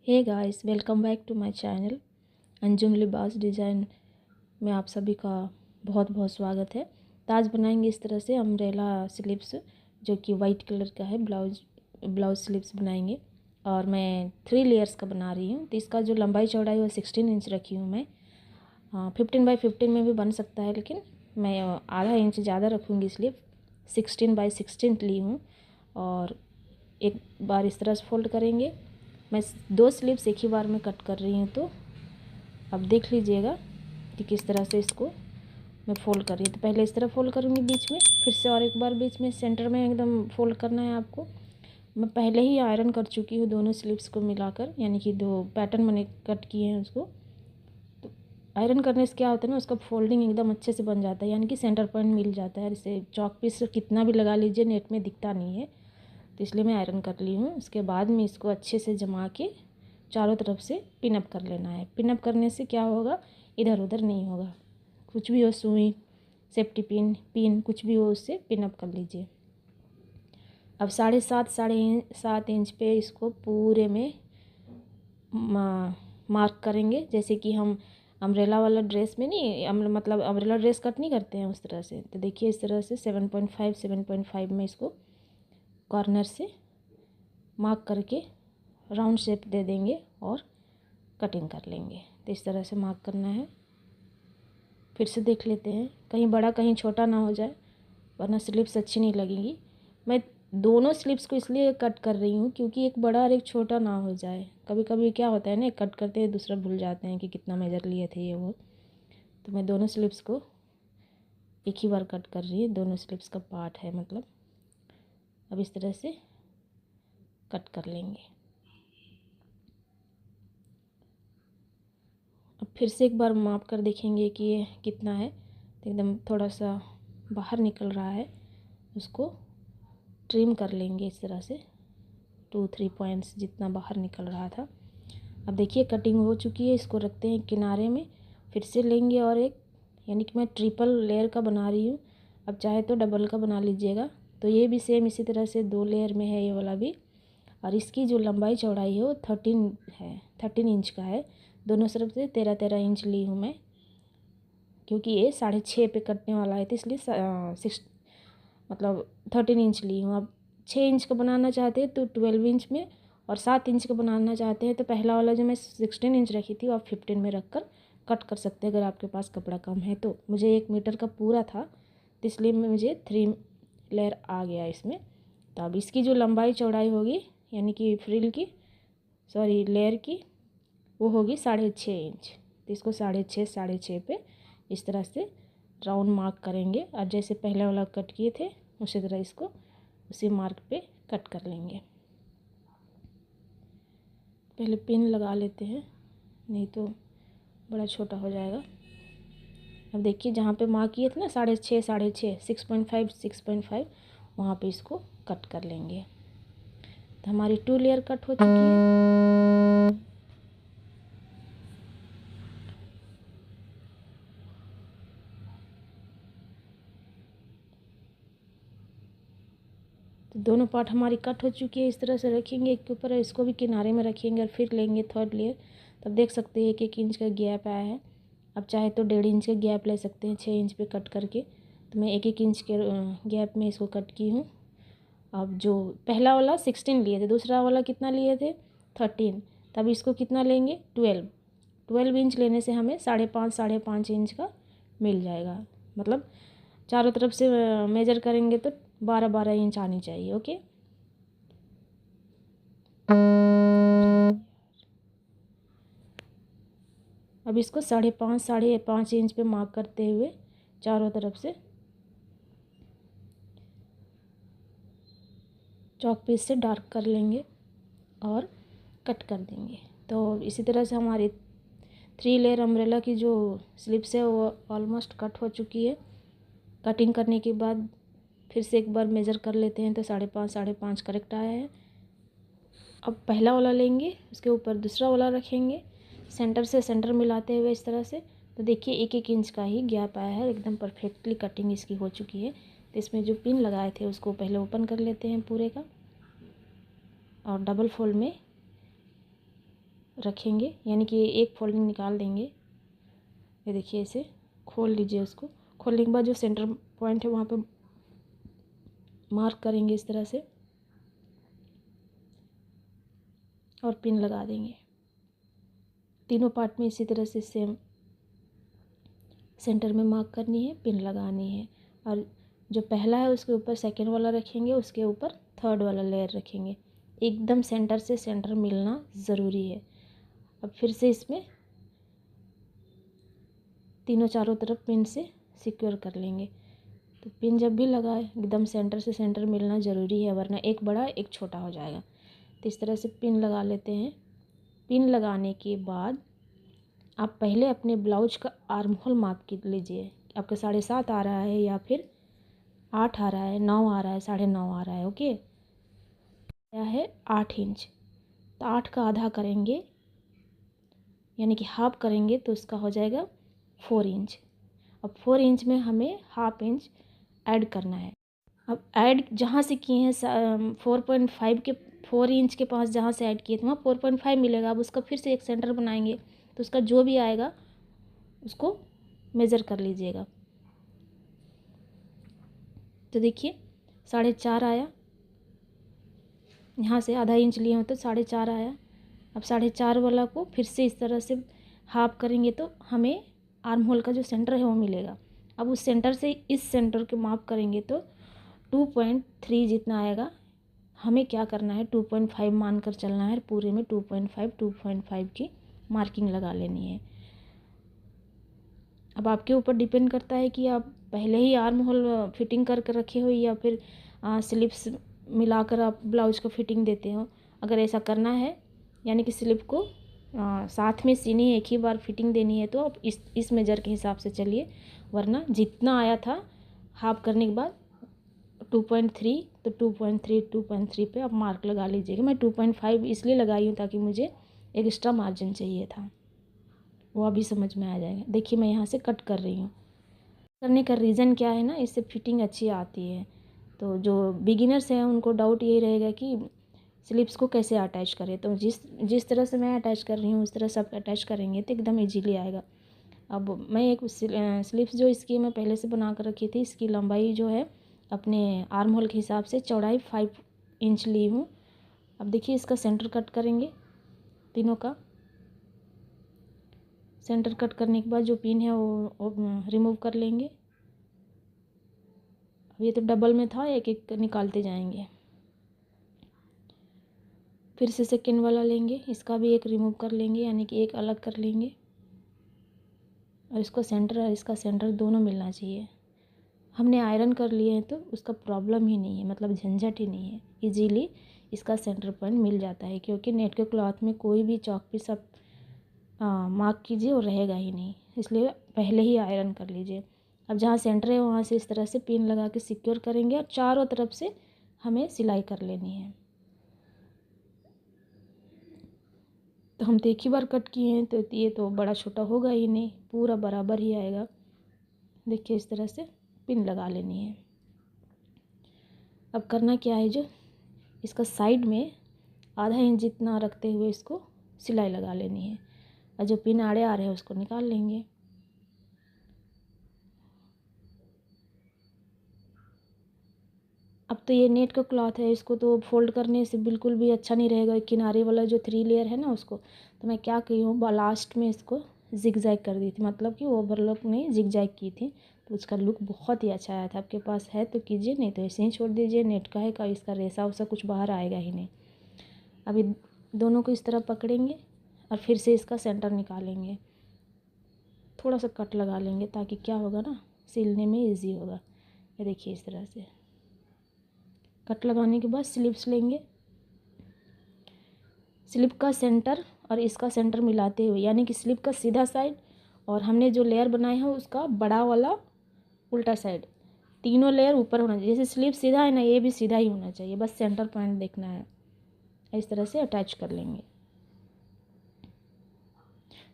Hey guys, welcome back to my channel Anjum Libaas design में आप सभी का बहुत बहुत स्वागत है। तो आज बनाएंगे इस तरह से अम्ब्रेला स्लीव्स, जो कि वाइट कलर का है। ब्लाउज स्लीव्स बनाएंगे और मैं 3 लेयर्स का बना रही हूँ। तो इसका जो लंबाई चौड़ाई वो 16 इंच रखी हूँ मैं। 15x15 में भी बन सकता है, लेकिन मैं आधा इंच ज़्यादा रखूँगी, इसलिए 16x16 ली हूँ। और एक बार इस तरह से फोल्ड करेंगे। मैं 2 स्लीव्स एक ही बार में कट कर रही हूँ, तो अब देख लीजिएगा कि किस तरह से इसको मैं फ़ोल्ड कर रही हूँ। तो पहले इस तरह फ़ोल्ड करूँगी बीच में, फिर से और एक बार बीच में सेंटर में एकदम फ़ोल्ड करना है आपको। मैं पहले ही आयरन कर चुकी हूँ दोनों स्लीव्स को मिलाकर, यानी कि 2 पैटर्न मैंने कट किए हैं उसको। तो आयरन करने से क्या होता है ना, उसका फोल्डिंग एकदम अच्छे से बन जाता है, यानी कि सेंटर पॉइंट मिल जाता है। इसे चॉक पीस कितना भी लगा लीजिए, नेट में दिखता नहीं है। तो इसलिए मैं आयरन कर ली हूँ। उसके बाद में इसको अच्छे से जमा के चारों तरफ से पिनअप कर लेना है। पिनअप करने से क्या होगा, इधर उधर नहीं होगा। कुछ भी हो, सुई, सेफ्टी पिन कुछ भी हो, उससे पिनअप कर लीजिए। अब 7.5 इंच पे इसको पूरे में मार्क करेंगे, जैसे कि हम अम्ब्रेला वाला ड्रेस में नहीं, मतलब अम्ब्रेला ड्रेस कट नहीं करते हैं उस तरह से। तो देखिए इस तरह से 7.5 में इसको कॉर्नर से मार्क करके राउंड शेप दे देंगे और कटिंग कर लेंगे। तो इस तरह से मार्क करना है। फिर से देख लेते हैं, कहीं बड़ा कहीं छोटा ना हो जाए, वरना स्लीव्स अच्छी नहीं लगेंगी। मैं दोनों स्लीव्स को इसलिए कट कर रही हूँ क्योंकि एक बड़ा और एक छोटा ना हो जाए। कभी कभी क्या होता है ना, कट करते हैं दूसरा भूल जाते हैं कि कितना मेजर लिए थे ये वो। तो मैं दोनों स्लीव्स को एक ही बार कट कर रही हूँ, दोनों स्लीव्स का पार्ट है मतलब। अब इस तरह से कट कर लेंगे। अब फिर से एक बार माप कर देखेंगे कि ये कितना है। तो एकदम थोड़ा सा बाहर निकल रहा है, उसको ट्रिम कर लेंगे इस तरह से। 2-3 पॉइंट्स जितना बाहर निकल रहा था। अब देखिए कटिंग हो चुकी है। इसको रखते हैं किनारे में। फिर से लेंगे और एक, यानी कि मैं ट्रिपल लेयर का बना रही हूँ। अब चाहे तो डबल का बना लीजिएगा। तो ये भी सेम इसी तरह से 2 लेयर में है ये वाला भी। और इसकी जो लंबाई चौड़ाई है वो 13 इंच का है। दोनों तरफ से 13 इंच ली हूँ मैं, क्योंकि ये 6.5 पे कटने वाला है, तो इसलिए 13 इंच ली हूँ। अब 6 इंच का बनाना चाहते हैं तो 12 इंच में, और 7 इंच का बनाना चाहते हैं तो पहला वाला जो मैं 16 इंच रखी थी वो आप 15 में रख कर कट कर सकते हैं, अगर आपके पास कपड़ा कम है तो। मुझे 1 मीटर का पूरा था, तो इसलिए मुझे 3 लेयर आ गया इसमें। तो अब इसकी जो लंबाई चौड़ाई होगी, यानी कि फ्रिल की, सॉरी लेयर की, वो होगी 6.5 इंच। तो इसको 6.5 पे इस तरह से राउंड मार्क करेंगे, और जैसे पहले वाला कट किए थे उसी तरह इसको उसी मार्क पे कट कर लेंगे। पहले पिन लगा लेते हैं, नहीं तो बड़ा छोटा हो जाएगा। अब देखिए जहाँ पे मार्क किए थे ना 6.5 6.5 वहाँ पे इसको कट कर लेंगे। तो हमारी 2 लेयर कट हो चुकी है। तो दोनों पार्ट हमारी कट हो चुकी है। इस तरह से रखेंगे एक के ऊपर, इसको भी किनारे में रखेंगे और फिर लेंगे 3rd लेयर। तब देख सकते हैं 1-1 इंच का गैप आया है। अब चाहे तो 1.5 इंच का गैप ले सकते हैं 6 इंच पे कट करके। तो मैं 1-1 इंच के गैप में इसको कट की हूँ। अब जो पहला वाला 16 लिए थे, दूसरा वाला कितना लिए थे 13, तब इसको कितना लेंगे 12 इंच लेने से हमें 5.5 इंच का मिल जाएगा। मतलब चारों तरफ से मेजर करेंगे तो 12 इंच आनी चाहिए। ओके, अब इसको 5.5 इंच पे मार्क करते हुए चारों तरफ से चॉक पीस से डार्क कर लेंगे और कट कर देंगे। तो इसी तरह से हमारी 3 लेयर अम्ब्रेला की जो स्लीव्स है वो ऑलमोस्ट कट हो चुकी है। कटिंग करने के बाद फिर से एक बार मेज़र कर लेते हैं, तो 5.5 करेक्ट आया है। अब पहला वाला लेंगे, उसके ऊपर दूसरा वाला रखेंगे, सेंटर से सेंटर मिलाते हुए इस तरह से। तो देखिए 1-1 इंच का ही गैप आया है, एकदम परफेक्टली कटिंग इसकी हो चुकी है। तो इसमें जो पिन लगाए थे उसको पहले ओपन कर लेते हैं पूरे का, और डबल फोल्ड में रखेंगे, यानी कि एक फोल्डिंग निकाल देंगे। ये देखिए, इसे खोल लीजिए। उसको खोलने के बाद जो सेंटर पॉइंट है वहाँ पे मार्क करेंगे इस तरह से और पिन लगा देंगे। तीनों पार्ट में इसी तरह से सेम सेंटर में मार्क करनी है, पिन लगानी है। और जो पहला है उसके ऊपर सेकेंड वाला रखेंगे, उसके ऊपर थर्ड वाला लेयर रखेंगे। एकदम सेंटर से सेंटर मिलना ज़रूरी है। अब फिर से इसमें तीनों चारों तरफ पिन से सिक्योर कर लेंगे। तो पिन जब भी लगाए एकदम सेंटर से सेंटर मिलना ज़रूरी है, वरना एक बड़ा एक छोटा हो जाएगा। तो इस तरह से पिन लगा लेते हैं। पिन लगाने के बाद आप पहले अपने ब्लाउज का आर्म होल माप के लीजिए। आपका 7.5 आ रहा है या फिर 8 आ रहा है, 9 आ रहा है, 9.5 आ रहा है। ओके, क्या है 8 इंच। तो 8 का आधा करेंगे यानी कि हाफ करेंगे तो उसका हो जाएगा 4 इंच। अब 4 इंच में हमें हाफ इंच ऐड करना है। अब ऐड जहाँ से किए हैं 4.5 के 4 इंच के पास जहाँ से ऐड किए थे वहाँ 4.5 मिलेगा। अब उसका फिर से एक सेंटर बनाएंगे तो उसका जो भी आएगा उसको मेज़र कर लीजिएगा। तो देखिए 4.5 आया, यहाँ से आधा इंच लिए हो तो 4.5 आया। अब 4.5 वाला को फिर से इस तरह से हाफ करेंगे तो हमें आर्म होल का जो सेंटर है वो मिलेगा। अब उस सेंटर से इस सेंटर के माप करेंगे तो 2.3 जितना आएगा। हमें क्या करना है 2.5 मान कर चलना है, पूरे में 2.5 की मार्किंग लगा लेनी है। अब आपके ऊपर डिपेंड करता है कि आप पहले ही आर्म होल फिटिंग करके रखे हो या फिर स्लिप्स मिलाकर आप ब्लाउज को फिटिंग देते हो। अगर ऐसा करना है यानी कि स्लिप को साथ में सीनी एक ही बार फिटिंग देनी है तो आप इस मेजर के हिसाब से चलिए, वरना जितना आया था हाफ करने के बाद 2.3 तो 2.3 पे आप मार्क लगा लीजिएगा। मैं 2.5 इसलिए लगाई हूँ ताकि मुझे एक एक्स्ट्रा मार्जिन चाहिए था, वो अभी समझ में आ जाएगा। देखिए मैं यहाँ से कट कर रही हूँ। करने का रीज़न क्या है ना, इससे फिटिंग अच्छी आती है। तो जो बिगिनर्स हैं उनको डाउट यही रहेगा कि स्लिप्स को कैसे अटैच करें। तो जिस तरह से मैं अटैच कर रही हूँ उस तरह सब अटैच करेंगे तो एकदम इजीली आएगा। अब मैं एक स्लिप्स जो इसकी मैं पहले से बना कर रखी थी, इसकी लंबाई जो है अपने आर्म होल के हिसाब से चौड़ाई 5 इंच ली हूँ। अब देखिए इसका सेंटर कट करेंगे, तीनों का सेंटर कट करने के बाद जो पिन है वो रिमूव कर लेंगे। अब ये तो डबल में था, एक एक निकालते जाएंगे। फिर से सेकेंड वाला लेंगे, इसका भी एक रिमूव कर लेंगे यानी कि एक अलग कर लेंगे। और इसको सेंटर और इसका सेंटर दोनों मिलना चाहिए। हमने आयरन कर लिए हैं तो उसका प्रॉब्लम ही नहीं है, मतलब झंझट ही नहीं है। इजीली इसका सेंटर पॉइंट मिल जाता है क्योंकि नेट के क्लॉथ में कोई भी चौक पीस आप मार्क कीजिए और रहेगा ही नहीं, इसलिए पहले ही आयरन कर लीजिए। अब जहाँ सेंटर है वहाँ से इस तरह से पिन लगा के सिक्योर करेंगे और चारों तरफ से हमें सिलाई कर लेनी है। तो हम तो एक ही बार कट किए हैं तो ये तो बड़ा छोटा होगा ही नहीं, पूरा बराबर ही आएगा। देखिए इस तरह से पिन लगा लेनी है। अब करना क्या है, जो इसका साइड में आधा इंच जितना रखते हुए इसको सिलाई लगा लेनी है और जो पिन आड़े आ रहे हैं उसको निकाल लेंगे। अब तो ये नेट का क्लॉथ है, इसको तो फोल्ड करने से बिल्कुल भी अच्छा नहीं रहेगा। किनारे वाला जो 3 लेयर है ना उसको तो मैं क्या की हूँ लास्ट में इसको जिग जैग कर दी थी, मतलब कि ओवरलॉक नहीं जिग जैग की थी। तो उसका लुक बहुत ही अच्छा आया था। आपके पास है तो कीजिए, नहीं तो ऐसे ही छोड़ दीजिए। नेट का है का इसका रेसा वसा कुछ बाहर आएगा ही नहीं। अभी दोनों को इस तरह पकड़ेंगे और फिर से इसका सेंटर निकालेंगे, थोड़ा सा कट लगा लेंगे ताकि क्या होगा ना सिलने में इजी होगा। ये देखिए इस तरह से कट लगाने के बाद स्लिप्स लेंगे, स्लिप का सेंटर और इसका सेंटर मिलाते हुए यानी कि स्लिप का सीधा साइड और हमने जो लेयर बनाया है उसका बड़ा वाला उल्टा साइड, तीनों लेयर ऊपर होना चाहिए। जैसे स्लिप सीधा है ना, ये भी सीधा ही होना चाहिए, बस सेंटर पॉइंट देखना है। इस तरह से अटैच कर लेंगे।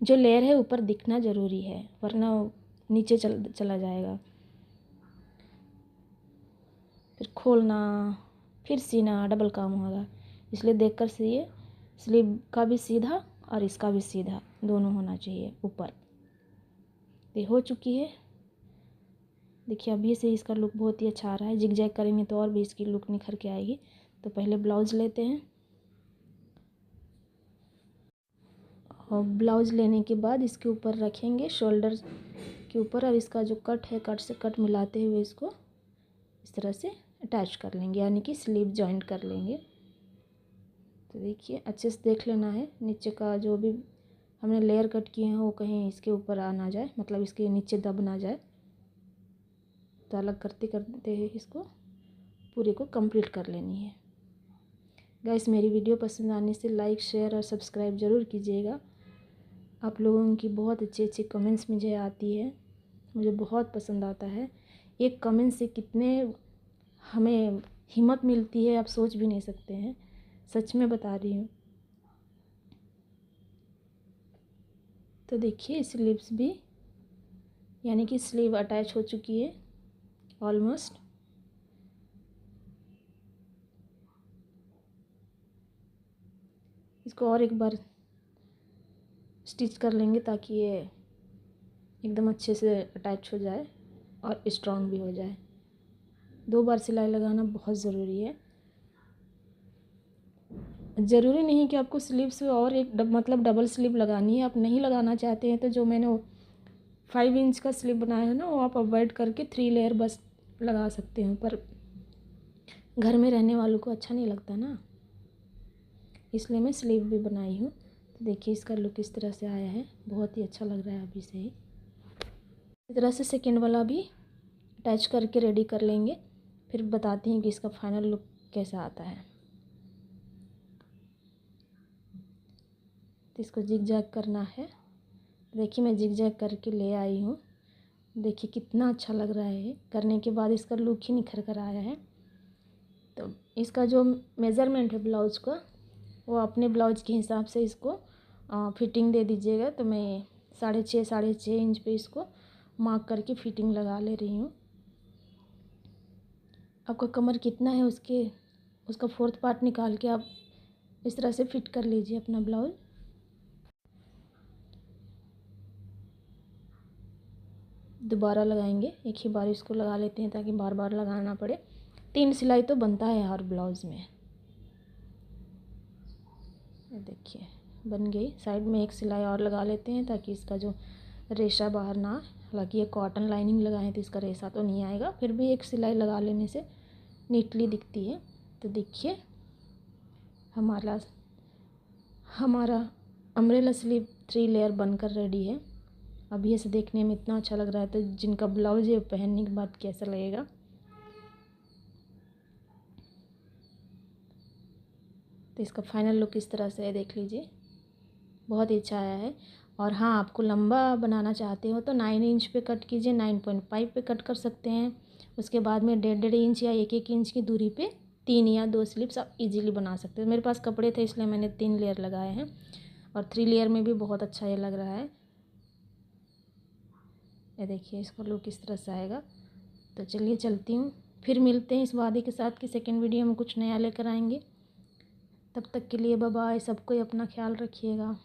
जो लेयर है ऊपर दिखना ज़रूरी है वरना नीचे चला जाएगा। फिर खोलना फिर सीना डबल काम होगा, इसलिए देखकर सिए। स्लीव का भी सीधा और इसका भी सीधा, दोनों होना चाहिए ऊपर। ये हो चुकी है। देखिए अभी से इसका लुक बहुत ही अच्छा आ रहा है। जिग-जैग करेंगे तो और भी इसकी लुक निखर के आएगी। तो पहले ब्लाउज़ लेते हैं और ब्लाउज़ लेने के बाद इसके ऊपर रखेंगे शोल्डर के ऊपर, और इसका जो कट है, कट से कट मिलाते हुए इसको इस तरह से अटैच कर लेंगे, यानी कि स्लीव जॉइंट कर लेंगे। तो देखिए अच्छे से देख लेना है, नीचे का जो भी हमने लेयर कट किए हैं वो कहीं इसके ऊपर आ ना जाए, मतलब इसके नीचे दब ना जाए। तो अलग करते करते इसको पूरे को कंप्लीट कर लेनी है। गाइस मेरी वीडियो पसंद आने से लाइक, शेयर और सब्सक्राइब ज़रूर कीजिएगा। आप लोगों की बहुत अच्छी अच्छी कमेंट्स मुझे आती है, मुझे बहुत पसंद आता है। एक कमेंट से कितने हमें हिम्मत मिलती है, आप सोच भी नहीं सकते हैं, सच में बता रही हूँ। तो देखिए स्लीव्स भी, यानी कि स्लीव अटैच हो चुकी है ऑलमोस्ट। इसको और एक बार स्टिच कर लेंगे ताकि ये एकदम अच्छे से अटैच हो जाए और स्ट्रॉन्ग भी हो जाए। 2 बार सिलाई लगाना बहुत ज़रूरी है। ज़रूरी नहीं कि आपको स्लीव्स और एक मतलब डबल स्लीव लगानी है। आप नहीं लगाना चाहते हैं तो जो मैंने 5 इंच का स्लीव बनाया है ना, वो आप अवॉइड करके 3 लेयर बस लगा सकते हैं। पर घर में रहने वालों को अच्छा नहीं लगता ना, इसलिए मैं स्लीव भी बनाई हूँ। तो देखिए इसका लुक इस तरह से आया है, बहुत ही अच्छा लग रहा है अभी से ही। इस तरह से सेकेंड वाला भी अटैच करके रेडी कर लेंगे, फिर बताती हैं कि इसका फाइनल लुक कैसा आता है। तो इसको जिग जैग करना है। देखिए मैं जिग जैग करके ले आई हूँ, देखिए कितना अच्छा लग रहा है। करने के बाद इसका लुक ही निखर कर आया है। तो इसका जो मेज़रमेंट है ब्लाउज़ का, वो अपने ब्लाउज के हिसाब से इसको फिटिंग दे दीजिएगा। तो मैं 6.5 इंच पे इसको मार्क करके फिटिंग लगा ले रही हूँ। आपका कमर कितना है उसका 4th पार्ट निकाल के आप इस तरह से फिट कर लीजिए अपना ब्लाउज। दोबारा लगाएंगे, एक ही बार इसको लगा लेते हैं ताकि बार बार लगाना ना पड़े। 3 सिलाई तो बनता है हर ब्लाउज़ में। ये देखिए बन गई। साइड में एक सिलाई और लगा लेते हैं ताकि इसका जो रेशा बाहर ना, हालांकि ये कॉटन लाइनिंग लगाएं तो इसका रेशा तो नहीं आएगा, फिर भी एक सिलाई लगा लेने से नीटली दिखती है। तो देखिए हमारा अम्ब्रेला स्लीव 3 लेयर बनकर रेडी है। अब ये से देखने में इतना अच्छा लग रहा है, तो जिनका ब्लाउज है पहनने के बाद कैसा लगेगा। तो इसका फाइनल लुक इस तरह से है, देख लीजिए बहुत ही अच्छा आया है। और हाँ, आपको लंबा बनाना चाहते हो तो 9 इंच पे कट कीजिए, 9.5 पे कट कर सकते हैं। उसके बाद में 1.5 इंच या 1 इंच की दूरी पे 3 या 2 स्लिप्स आप इजीली बना सकते हो। मेरे पास कपड़े थे इसलिए मैंने 3 लेयर लगाए हैं, और 3 लेयर में भी बहुत अच्छा ये लग रहा है। ये देखिए इसका लुक इस तरह से आएगा। तो चलिए चलती हूँ, फिर मिलते हैं इस वादे के साथ कि सेकेंड वीडियो में कुछ नया लेकर आएंगे। तब तक के लिए बाय बाय। सबको अपना ख्याल रखिएगा।